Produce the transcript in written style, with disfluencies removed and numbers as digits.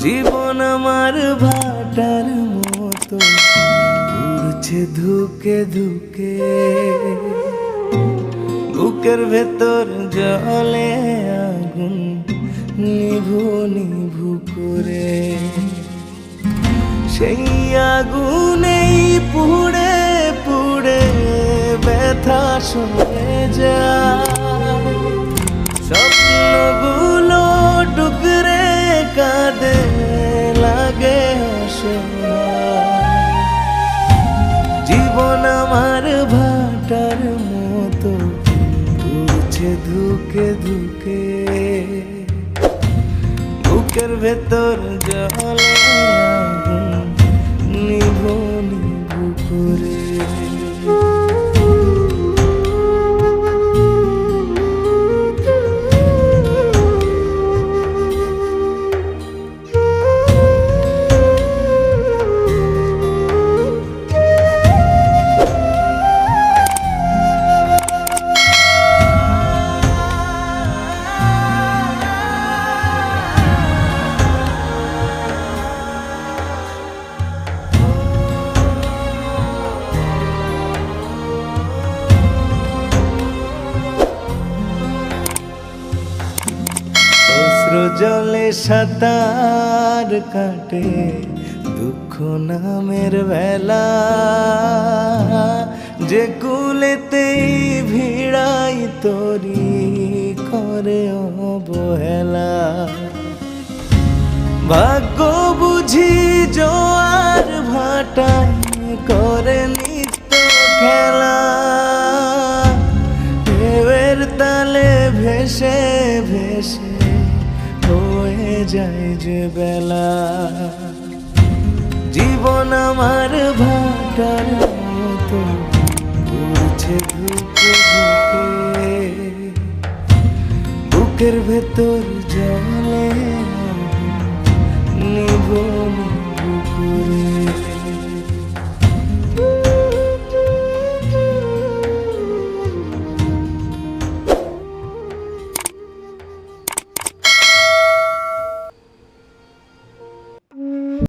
জীবন আমার ভাটার মতো উড়ছে ধুকে ধুকে, বুকের ভেতর জলে আগুন নিভু নিভু করে। সেই আগুনেই পুড়ে পুড়ে ব্যথা সরে যায়, স্বপ্নগুলো টুকরে কাঁদে লাগে অসহায়। জীবন আমার ভাটার মতো উড়ছে ধুকে ধুকে, বুকের ভেতর জলে আগুন নিভু নিভু করে। জলে সাঁতার কাটে দুঃখ নামের বেলা, যে কুলেতেই ভিড়াই তরি করে অবহেলা। ভাগ্য বুঝি জোয়ার ভাটায় করে নিত্য খেলা, ঢেউয়ের তালে ভেসে ভেসে হয়ে যায় যে বেলা। জীবন আমার ভাটার মতো উড়ছে ধুকে ধুকে, বুকের ভেতর জলে নিভু নিভু করে।